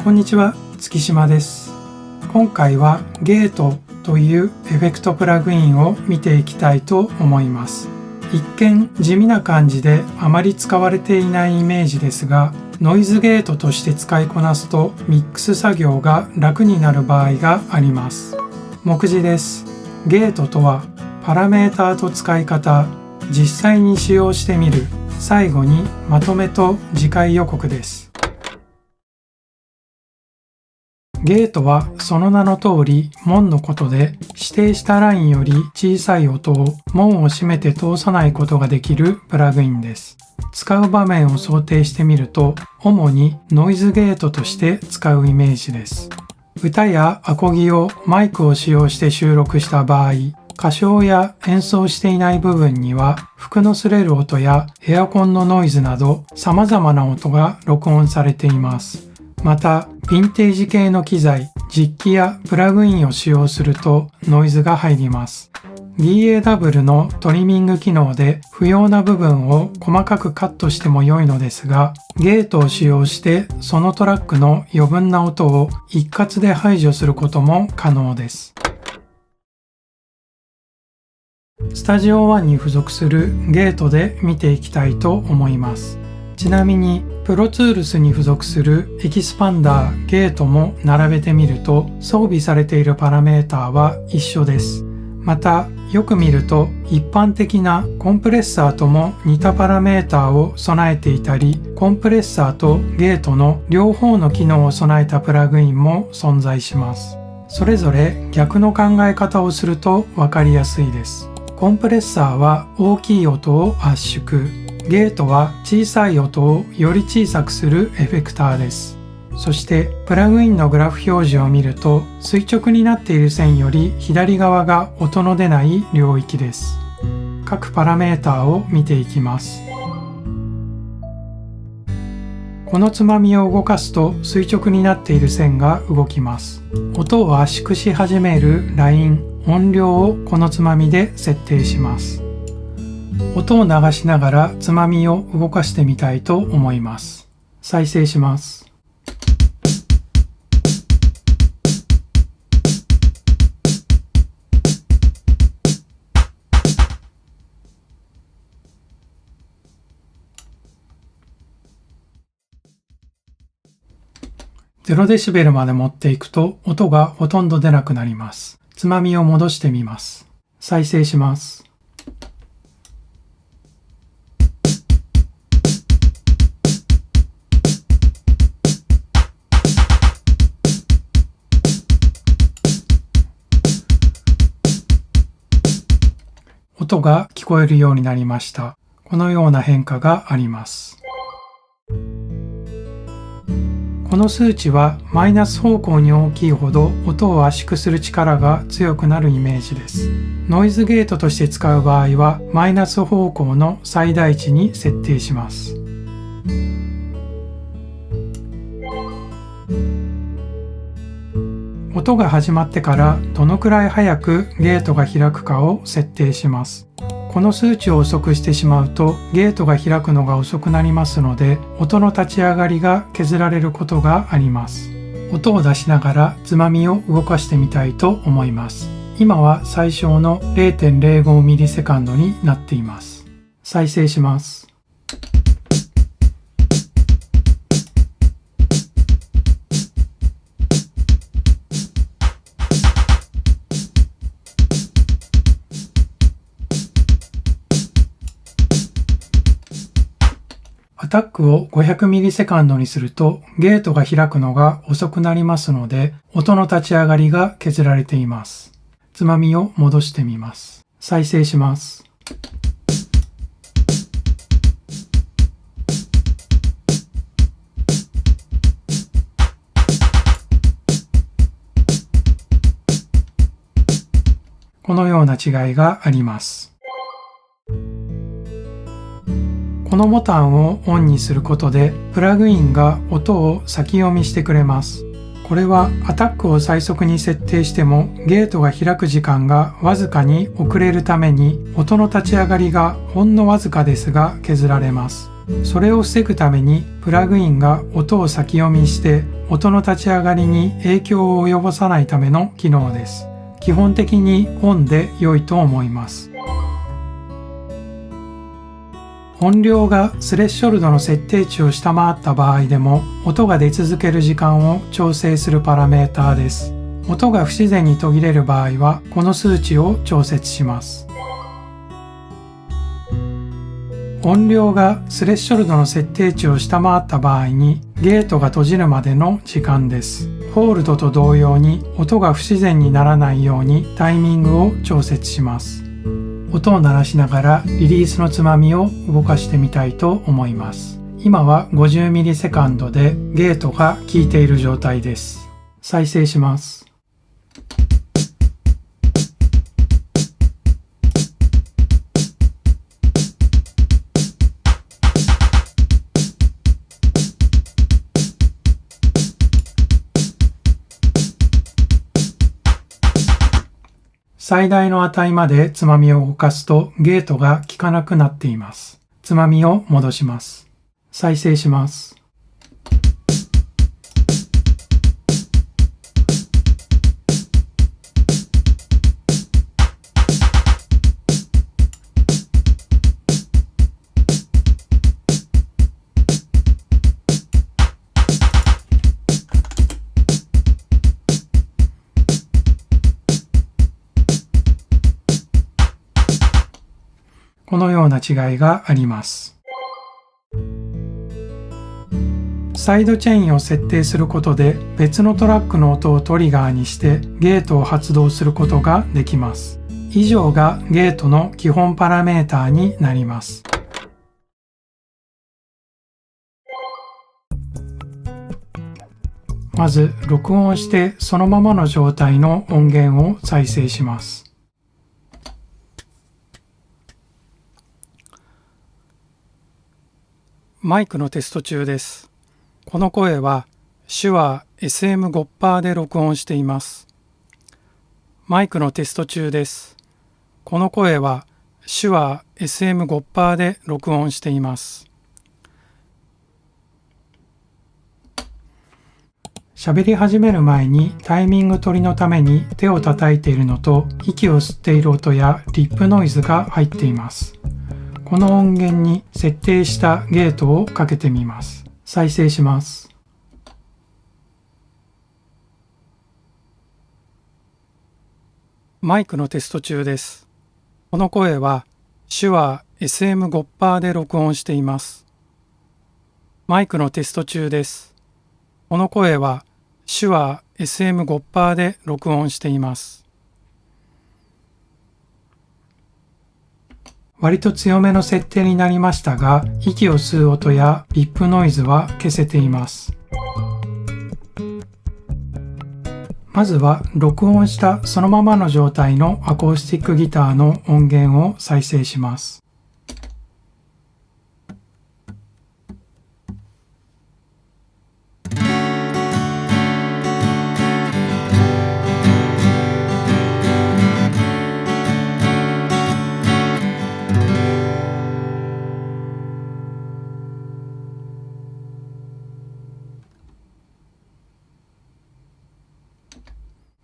こんにちは、月島です。今回はゲートというエフェクトプラグインを見ていきたいと思います。一見地味な感じであまり使われていないイメージですが、ノイズゲートとして使いこなすとミックス作業が楽になる場合があります。目次です。ゲートとはパラメーターと使い方、実際に使用してみる、最後にまとめと次回予告です。ゲートはその名の通り門のことで、指定したラインより小さい音を門を閉めて通さないことができるプラグインです。使う場面を想定してみると、主にノイズゲートとして使うイメージです。歌やアコギをマイクを使用して収録した場合、歌唱や演奏していない部分には服の擦れる音やエアコンのノイズなど様々な音が録音されています。また、ヴィンテージ系の機材、実機やプラグインを使用するとノイズが入ります。DAW のトリミング機能で不要な部分を細かくカットしても良いのですが、ゲートを使用してそのトラックの余分な音を一括で排除することも可能です。スタジオ1に付属するゲートで見ていきたいと思います。ちなみにプロツールスに付属するエキスパンダー、ゲートも並べてみると装備されているパラメータは一緒です。またよく見ると一般的なコンプレッサーとも似たパラメータを備えていたり、コンプレッサーとゲートの両方の機能を備えたプラグインも存在します。それぞれ逆の考え方をすると分かりやすいです。コンプレッサーは大きい音を圧縮、ゲートは小さい音をより小さくするエフェクターです。そしてプラグインのグラフ表示を見ると、垂直になっている線より左側が音の出ない領域です。各パラメータを見ていきます。このつまみを動かすと垂直になっている線が動きます。音を圧縮し始めるライン、音量をこのつまみで設定します。音を流しながらつまみを動かしてみたいと思います。再生します。0デシベルまで持っていくと音がほとんど出なくなります。つまみを戻してみます。再生します。音が聞こえるようになりました。このような変化があります。この数値はマイナス方向に大きいほど音を圧縮する力が強くなるイメージです。ノイズゲートとして使う場合はマイナス方向の最大値に設定します。音が始まってからどのくらい早くゲートが開くかを設定します。この数値を遅くしてしまうとゲートが開くのが遅くなりますので、音の立ち上がりが削られることがあります。音を出しながらつまみを動かしてみたいと思います。今は最小の 0.05 ミリセカンドになっています。再生します。アタックを500ミリセカンドにするとゲートが開くのが遅くなりますので、音の立ち上がりが削られています。つまみを戻してみます。再生します。このような違いがあります。このボタンをオンにすることでプラグインが音を先読みしてくれます。これはアタックを最速に設定してもゲートが開く時間がわずかに遅れるために音の立ち上がりがほんのわずかですが削られます。それを防ぐためにプラグインが音を先読みして音の立ち上がりに影響を及ぼさないための機能です。基本的にオンで良いと思います。音量がスレッショルドの設定値を下回った場合でも音が出続ける時間を調整するパラメーターです。音が不自然に途切れる場合はこの数値を調節します。音量がスレッショルドの設定値を下回った場合にゲートが閉じるまでの時間です。ホールドと同様に音が不自然にならないようにタイミングを調節します。音を鳴らしながらリリースのつまみを動かしてみたいと思います。今は 50ms でゲートが効いている状態です。再生します。最大の値までつまみを動かすとゲートが効かなくなっています。つまみを戻します。再生します。このような違いがあります。サイドチェインを設定することで別のトラックの音をトリガーにしてゲートを発動することができます。以上がゲートの基本パラメータになります。まず録音してそのままの状態の音源を再生します。マイクのテスト中です。この声は手話 SM5% で録音しています。マイクのテスト中です。この声は手話 SM5% で録音しています。喋り始める前にタイミング取りのために手を叩いているのと息を吸っている音やリップノイズが入っています。この音源に設定したゲートをかけてみます。再生します。マイクのテスト中です。この声は手話 SM5% で録音しています。マイクのテスト中です。この声は手話 SM5% で録音しています。割と強めの設定になりましたが、息を吸う音やリップノイズは消せています。まずは録音したそのままの状態のアコースティックギターの音源を再生します。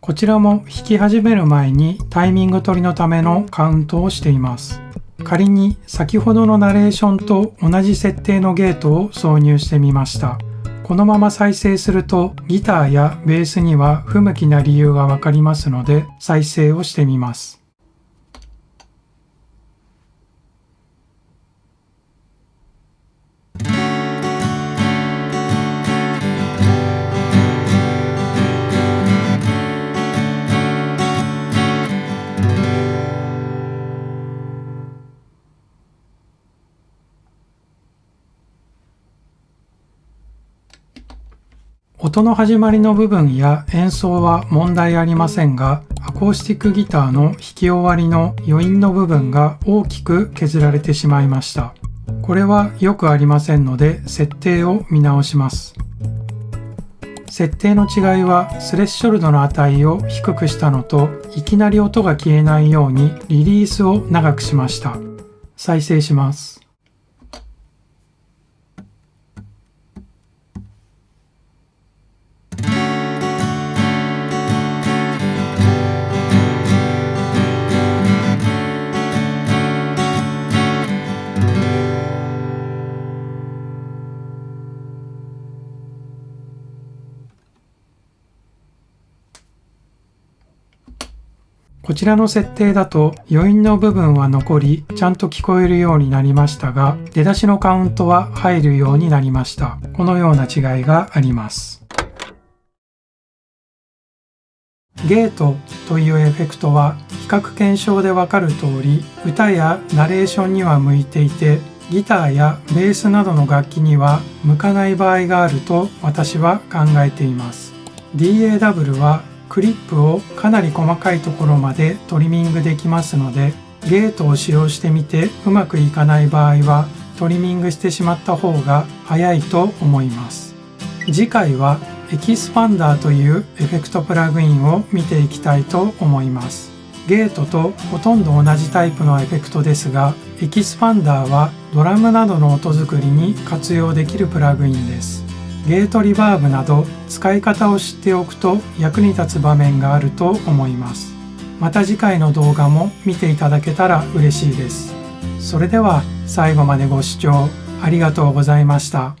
こちらも弾き始める前にタイミング取りのためのカウントをしています。仮に先ほどのナレーションと同じ設定のゲートを挿入してみました。このまま再生するとギターやベースには不向きな理由がわかりますので再生をしてみます。音の始まりの部分や演奏は問題ありませんが、アコースティックギターの弾き終わりの余韻の部分が大きく削られてしまいました。これはよくありませんので、設定を見直します。設定の違いはスレッショルドの値を低くしたのと、いきなり音が消えないようにリリースを長くしました。再生します。こちらの設定だと余韻の部分は残りちゃんと聞こえるようになりましたが、出だしのカウントは入るようになりました。このような違いがあります。ゲートというエフェクトは比較検証でわかる通り、歌やナレーションには向いていて、ギターやベースなどの楽器には向かない場合があると私は考えています。DAW はクリップをかなり細かいところまでトリミングできますので、ゲートを使用してみてうまくいかない場合はトリミングしてしまった方が早いと思います。次回はエキスパンダーというエフェクトプラグインを見ていきたいと思います。ゲートとほとんど同じタイプのエフェクトですが、エキスパンダーはドラムなどの音作りに活用できるプラグインです。ゲートリバーブなど使い方を知っておくと役に立つ場面があると思います。また次回の動画も見ていただけたら嬉しいです。それでは最後までご視聴ありがとうございました。